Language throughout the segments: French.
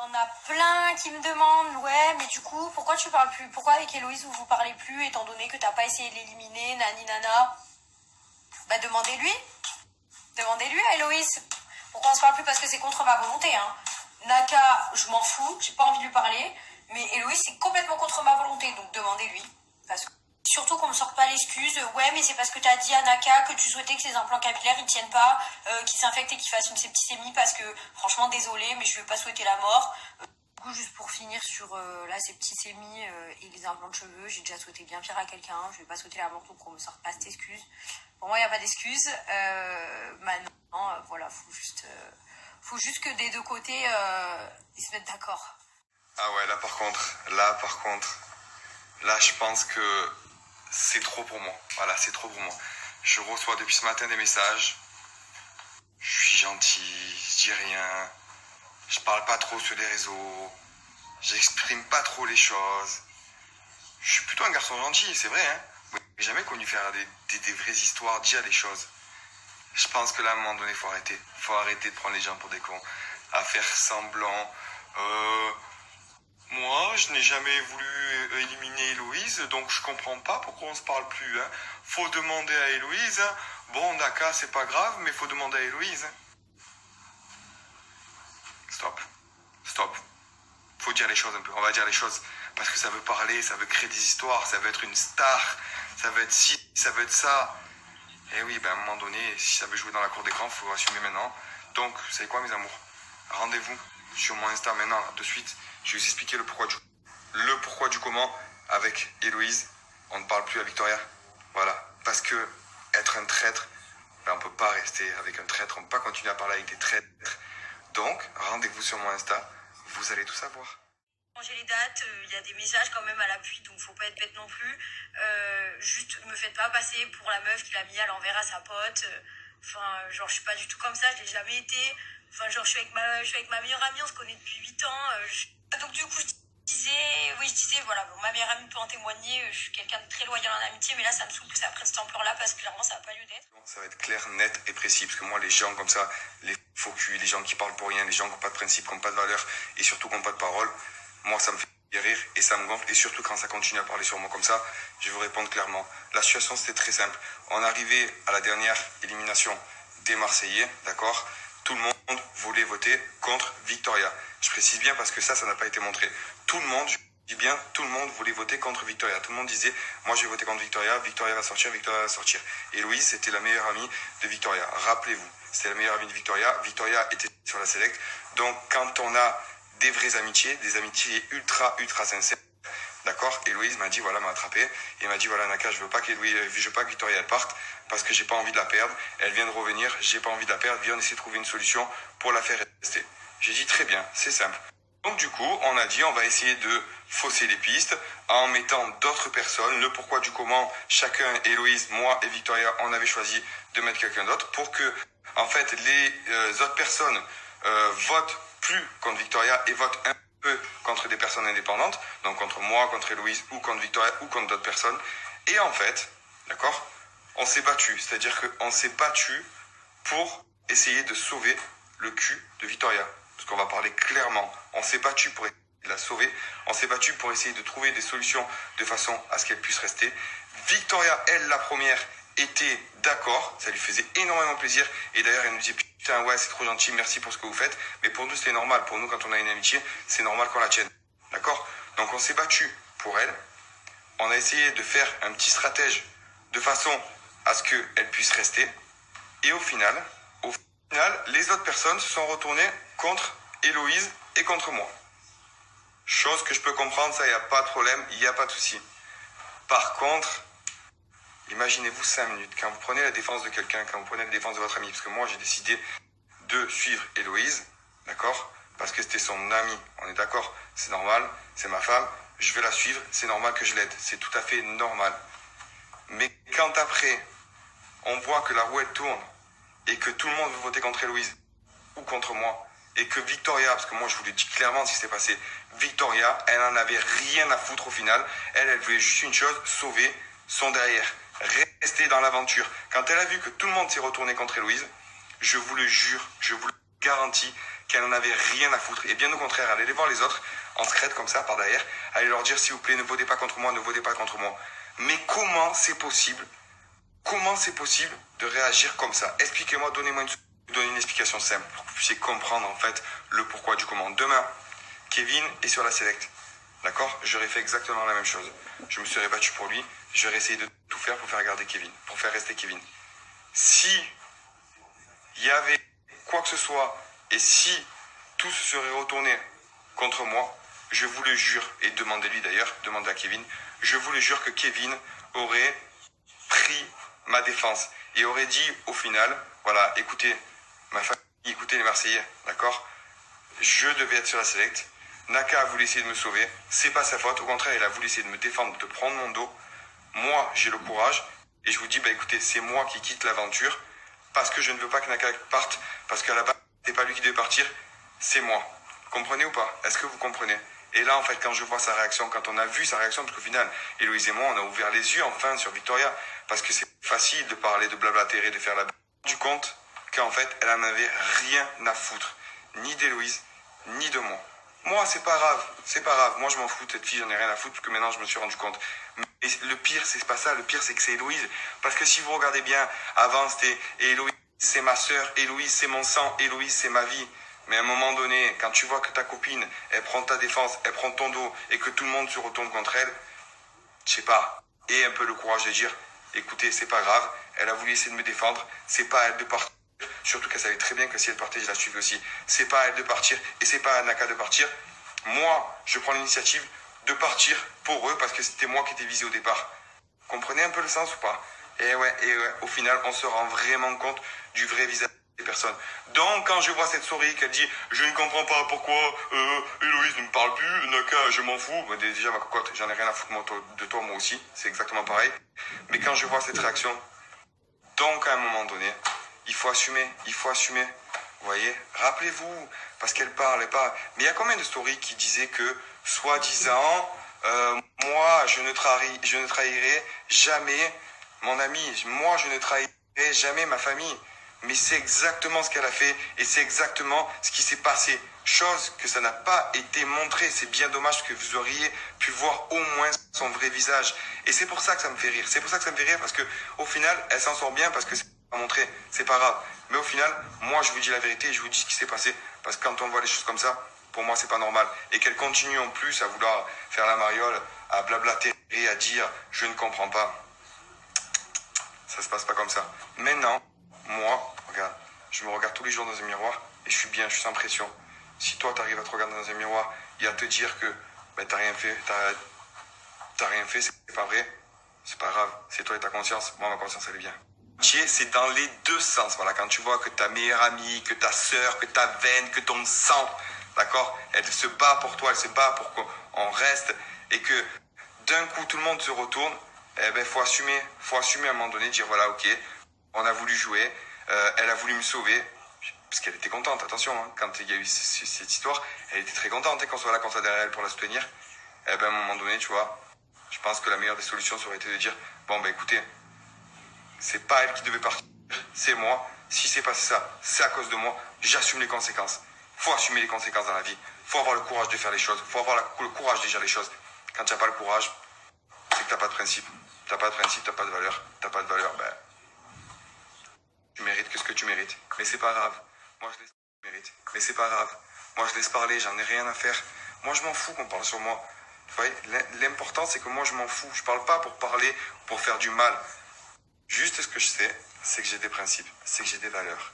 On a plein qui me demandent, ouais, mais du coup, pourquoi tu parles plus? Pourquoi avec Héloïse vous parlez plus, étant donné que t'as pas essayé de l'éliminer, nani nana? Bah demandez-lui. Demandez-lui à Héloïse. Pourquoi on se parle plus? Parce que c'est contre ma volonté, hein. Naka, je m'en fous, j'ai pas envie de lui parler. Mais Héloïse, c'est complètement contre ma volonté, donc demandez-lui. Parce que surtout qu'on me sorte pas l'excuse, ouais, mais c'est parce que t'as dit à Naka que tu souhaitais que ses implants capillaires ils tiennent pas, qu'il s'infecte et qu'il fasse une septicémie, parce que franchement, désolé, mais je vais pas souhaiter la mort. Du coup, juste pour finir sur la septicémie et les implants de cheveux, j'ai déjà souhaité bien pire à quelqu'un, je vais pas souhaiter la mort, donc on me sort pas cette excuse. Pour moi, il n'y a pas d'excuse. Maintenant, voilà, faut juste que des deux côtés, ils se mettent d'accord. Ah ouais, là, je pense que c'est trop pour moi. Voilà, c'est trop pour moi. Je reçois depuis ce matin des messages. Je suis gentil, je dis rien. Je parle pas trop sur les réseaux. J'exprime pas trop les choses. Je suis plutôt un garçon gentil, c'est vrai, hein. J'ai jamais connu faire des vraies histoires, dire des choses. Je pense que là, à un moment donné, faut arrêter. Faut arrêter de prendre les gens pour des cons. À faire semblant. Moi, je n'ai jamais voulu éliminer Héloïse, donc je comprends pas pourquoi on se parle plus, hein. Faut demander à Héloïse, hein. Bon, Naka, c'est pas grave, mais faut demander à Héloïse, hein. Stop. Faut dire les choses un peu, on va dire les choses. Parce que ça veut parler, ça veut créer des histoires, ça veut être une star, ça veut être ci, ça veut être ça. Et oui, ben à un moment donné, si ça veut jouer dans la cour d'écran, faut assumer maintenant. Donc, vous savez quoi, mes amours? Rendez-vous sur mon Insta maintenant, là, de suite. Je vais vous expliquer le pourquoi du comment avec Héloïse. On ne parle plus à Victoria. Voilà. Parce que être un traître, ben, on peut pas rester avec un traître. On peut pas continuer à parler avec des traîtres. Donc, rendez-vous sur mon Insta. Vous allez tout savoir. Changer les dates, il y a des messages quand même à l'appui, donc faut pas être bête non plus. Juste, me faites pas passer pour la meuf qui l'a mis à l'envers à sa pote. Enfin, genre, je suis pas du tout comme ça, je l'ai jamais été. Enfin, genre, je suis avec ma meilleure amie, on se connaît depuis 8 ans. Donc, du coup, je disais, voilà, bon, ma meilleure amie peut en témoigner, je suis quelqu'un de très loyal en amitié, mais là, ça me saoule que ça prenne cette ampleur-là, parce que clairement, ça n'a pas lieu d'être. Ça va être clair, net et précis, parce que moi, les gens comme ça, les faux culs, les gens qui parlent pour rien, les gens qui n'ont pas de principe, qui n'ont pas de valeur, et surtout qui n'ont pas de parole, moi, ça me fait rire et ça me gonfle. Et surtout quand ça continue à parler sur moi comme ça, je vais vous répondre clairement. La situation, c'était très simple. On arrivait à la dernière élimination des Marseillais, d'accord? Tout le monde voulait voter contre Victoria. Je précise bien parce que ça n'a pas été montré. Tout le monde, je dis bien, tout le monde voulait voter contre Victoria. Tout le monde disait, moi je vais voter contre Victoria, Victoria va sortir, Victoria va sortir. Et Louise, c'était la meilleure amie de Victoria. Rappelez-vous, c'était la meilleure amie de Victoria. Victoria était sur la Select. Donc quand on a des vraies amitiés, des amitiés ultra sincères, d'accord? Héloïse m'a dit, voilà, m'a attrapé, et m'a dit, voilà, Naka, je veux pas que Victoria elle parte, parce que j'ai pas envie de la perdre, elle vient de revenir, j'ai pas envie de la perdre, viens, on essaie de trouver une solution pour la faire rester. J'ai dit, très bien, c'est simple. Donc du coup, on a dit, on va essayer de fausser les pistes, en mettant d'autres personnes, le pourquoi du comment, chacun, Héloïse, moi et Victoria, on avait choisi de mettre quelqu'un d'autre, pour que, en fait, les autres personnes votent plus contre Victoria et votent un peu contre des personnes indépendantes, donc contre moi, contre Héloïse, ou contre Victoria, ou contre d'autres personnes. Et en fait, d'accord, on s'est battu, c'est-à-dire qu'on s'est battu pour essayer de sauver le cul de Victoria. Parce qu'on va parler clairement, on s'est battu pour essayer de la sauver, on s'est battu pour essayer de trouver des solutions de façon à ce qu'elle puisse rester. Victoria, elle, la première, était d'accord, ça lui faisait énormément plaisir, et d'ailleurs elle nous disait putain ouais c'est trop gentil, merci pour ce que vous faites, mais pour nous c'est normal, pour nous quand on a une amitié, c'est normal qu'on la tienne, d'accord? Donc on s'est battu pour elle, on a essayé de faire un petit stratège de façon à ce qu'elle puisse rester, et au final, les autres personnes se sont retournées contre Héloïse et contre moi. Chose que je peux comprendre, ça, il n'y a pas de problème, il n'y a pas de souci. Par contre, imaginez-vous 5 minutes, quand vous prenez la défense de quelqu'un, quand vous prenez la défense de votre ami, parce que moi j'ai décidé de suivre Héloïse, d'accord? Parce que c'était son amie, on est d'accord? C'est normal, c'est ma femme, je vais la suivre, c'est normal que je l'aide, c'est tout à fait normal. Mais quand après, on voit que la roue elle tourne, et que tout le monde veut voter contre Héloïse, ou contre moi, et que Victoria, parce que moi je vous le dis clairement ce qui s'est passé, Victoria, elle n'en avait rien à foutre au final, elle voulait juste une chose, sauver son derrière, rester dans l'aventure. Quand elle a vu que tout le monde s'est retourné contre Héloïse, je vous le jure, je vous le garantis qu'elle n'en avait rien à foutre. Et bien au contraire, elle allait voir les autres en secrète comme ça, par derrière, allait leur dire s'il vous plaît, ne votez pas contre moi, ne votez pas contre moi. Mais comment c'est possible? Comment c'est possible de réagir comme ça? Expliquez-moi, donnez-moi une explication simple pour que vous puissiez comprendre en fait le pourquoi du comment. Demain, Kevin est sur la select. D'accord? J'aurais fait exactement la même chose. Je me serais battu pour lui. J'aurais essayé de tout faire pour faire garder Kevin, pour faire rester Kevin. Si il y avait quoi que ce soit et si tout se serait retourné contre moi, je vous le jure, et demandez-lui d'ailleurs, demandez à Kevin, je vous le jure que Kevin aurait pris ma défense et aurait dit au final, voilà, écoutez, ma famille, écoutez les Marseillais, d'accord? Je devais être sur la select. Naka a voulu essayer de me sauver. C'est pas sa faute. Au contraire, il a voulu essayer de me défendre, de prendre mon dos. Moi, j'ai le courage. Et je vous dis, bah écoutez, c'est moi qui quitte l'aventure. Parce que je ne veux pas que Naka parte. Parce qu'à la base, c'est pas lui qui devait partir. C'est moi. Comprenez ou pas? Est-ce que vous comprenez? Et là, en fait, quand je vois sa réaction, quand on a vu sa réaction, parce qu'au final, Héloïse et moi, on a ouvert les yeux enfin sur Victoria. Parce que c'est facile de parler, de blablater, de faire la... Du compte qu'en fait, elle en avait rien à foutre. Ni d'Héloïse, ni de moi. Moi, c'est pas grave, c'est pas grave. Moi, je m'en fous de cette fille, j'en ai rien à foutre, parce que maintenant, je me suis rendu compte. Mais le pire, c'est pas ça. Le pire, c'est que c'est Héloïse. Parce que si vous regardez bien, avant, c'était Héloïse, c'est ma sœur. Héloïse, c'est mon sang. Héloïse, c'est ma vie. Mais à un moment donné, quand tu vois que ta copine, elle prend ta défense, elle prend ton dos, et que tout le monde se retourne contre elle, je sais pas. Et un peu le courage de dire, écoutez, c'est pas grave. Elle a voulu essayer de me défendre. C'est pas à elle de partir. Surtout qu'elle savait très bien que si elle partait, je la suivais aussi. C'est pas à elle de partir et c'est pas à Naka de partir. Moi, je prends l'initiative de partir pour eux parce que c'était moi qui étais visé au départ. Comprenez un peu le sens ou pas? Et ouais, au final, on se rend vraiment compte du vrai visage des personnes. Donc, quand je vois cette souris qu'elle dit « Je ne comprends pas pourquoi Héloïse ne me parle plus, Naka, je m'en fous. » Déjà, ma cocotte, j'en ai rien à foutre de toi, moi aussi. C'est exactement pareil. Mais quand je vois cette réaction, donc à un moment donné, il faut assumer. Vous voyez, rappelez-vous, parce qu'elle parle. Mais il y a combien de stories qui disaient que, soi-disant, moi, je ne trahirai jamais mon ami. Moi, je ne trahirai jamais ma famille. Mais c'est exactement ce qu'elle a fait et c'est exactement ce qui s'est passé. Chose que ça n'a pas été montré. C'est bien dommage que vous auriez pu voir au moins son vrai visage. Et c'est pour ça que ça me fait rire. C'est pour ça que ça me fait rire parce que au final, elle s'en sort bien parce que c'est pas montré. C'est pas grave. Mais au final, moi, je vous dis la vérité et je vous dis ce qui s'est passé. Parce que quand on voit les choses comme ça, pour moi, c'est pas normal. Et qu'elle continue en plus à vouloir faire la mariole, à blablater et à dire « je ne comprends pas ». Ça se passe pas comme ça. Maintenant, moi, regarde, je me regarde tous les jours dans un miroir et je suis bien, je suis sans pression. Si toi, tu arrives à te regarder dans un miroir et à te dire que ben, t'as rien fait, c'est pas vrai, c'est pas grave, c'est toi et ta conscience. Moi, ma conscience, elle est bien. C'est dans les deux sens. Voilà, quand tu vois que ta meilleure amie, que ta sœur, que ta veine, que ton sang, d'accord, elle se bat pour toi, elle se bat pour qu'on reste et que d'un coup, tout le monde se retourne. Eh ben, faut assumer à un moment donné, dire voilà, ok, on a voulu jouer, elle a voulu me sauver, parce qu'elle était contente, attention, hein, quand il y a eu cette histoire, elle était très contente qu'on soit là, qu'on soit derrière elle pour la soutenir. Eh ben, à un moment donné, tu vois, je pense que la meilleure des solutions, ça aurait été de dire, bon, ben écoutez, c'est pas elle qui devait partir, c'est moi, si c'est passé ça, c'est à cause de moi, j'assume les conséquences. Faut assumer les conséquences dans la vie, faut avoir le courage de faire les choses, faut avoir le courage de dire les choses. Quand tu n'as pas le courage, c'est que t'as pas de principe. T'as pas de principe, t'as pas de valeur. T'as pas de valeur, ben... Tu mérites que ce que tu mérites. Mais c'est pas grave. Moi, je laisse mérite. Mais c'est pas grave. Moi, je laisse parler, j'en ai rien à faire. Moi, je m'en fous qu'on parle sur moi. Vous voyez, l'important, c'est que moi, je m'en fous. Je parle pas pour parler, pour faire du mal. Juste ce que je sais, c'est que j'ai des principes, c'est que j'ai des valeurs.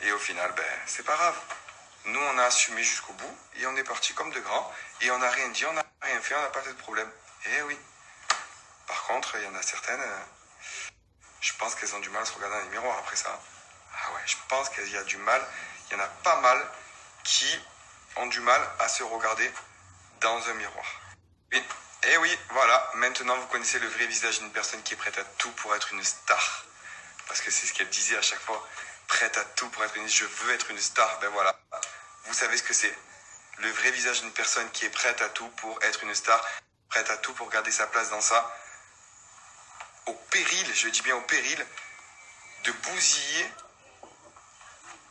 Et au final, ben, c'est pas grave. Nous, on a assumé jusqu'au bout et on est parti comme de grands et on n'a rien dit, on n'a rien fait, on n'a pas fait de problème. Eh oui. Par contre, il y en a certaines, je pense qu'elles ont du mal à se regarder dans les miroirs après ça. Ah ouais, je pense qu'il y a du mal, il y en a pas mal qui ont du mal à se regarder dans un miroir. Oui. Eh oui, voilà, maintenant vous connaissez le vrai visage d'une personne qui est prête à tout pour être une star. Parce que c'est ce qu'elle disait à chaque fois, prête à tout pour être une... Je veux être une star, ben voilà. Vous savez ce que c'est. Le vrai visage d'une personne qui est prête à tout pour être une star, prête à tout pour garder sa place dans ça, au péril, je dis bien au péril, de bousiller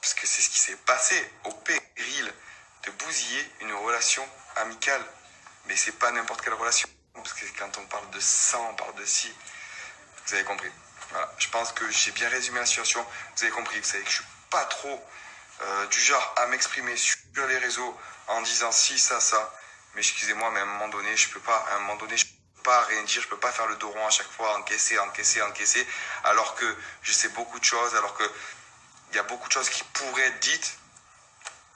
parce que c'est ce qui s'est passé au péril de bousiller une relation amicale. Mais c'est pas n'importe quelle relation, parce que quand on parle de sang, on parle de si. Vous avez compris. Voilà. Je pense que j'ai bien résumé la situation. Vous avez compris. Vous savez que je suis pas trop du genre à m'exprimer sur les réseaux en disant si, ça. Mais excusez-moi, mais à un moment donné, je peux pas rien dire, je peux pas faire le dos rond à chaque fois, encaisser, alors que je sais beaucoup de choses, alors que il y a beaucoup de choses qui pourraient être dites.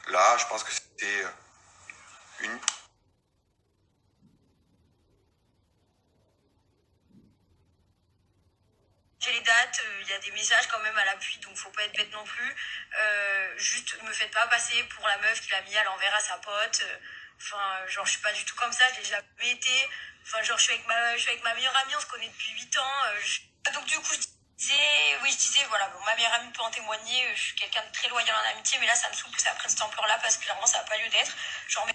Là, je pense que c'était une... J'ai les dates, il y a des messages quand même à l'appui, donc faut pas être bête non plus. Juste, me faites pas passer pour la meuf qui l'a mis à l'envers à sa pote. Enfin, genre, je suis pas du tout comme ça, je l'ai jamais été. Enfin, genre, je suis avec ma meilleure amie, on se connaît depuis 8 ans. Donc, du coup, je disais, voilà, bon, ma meilleure amie peut en témoigner, je suis quelqu'un de très loyal en amitié, mais là, ça me saoule que ça prenne cette ampleur-là parce que clairement, ça n'a pas lieu d'être. Genre,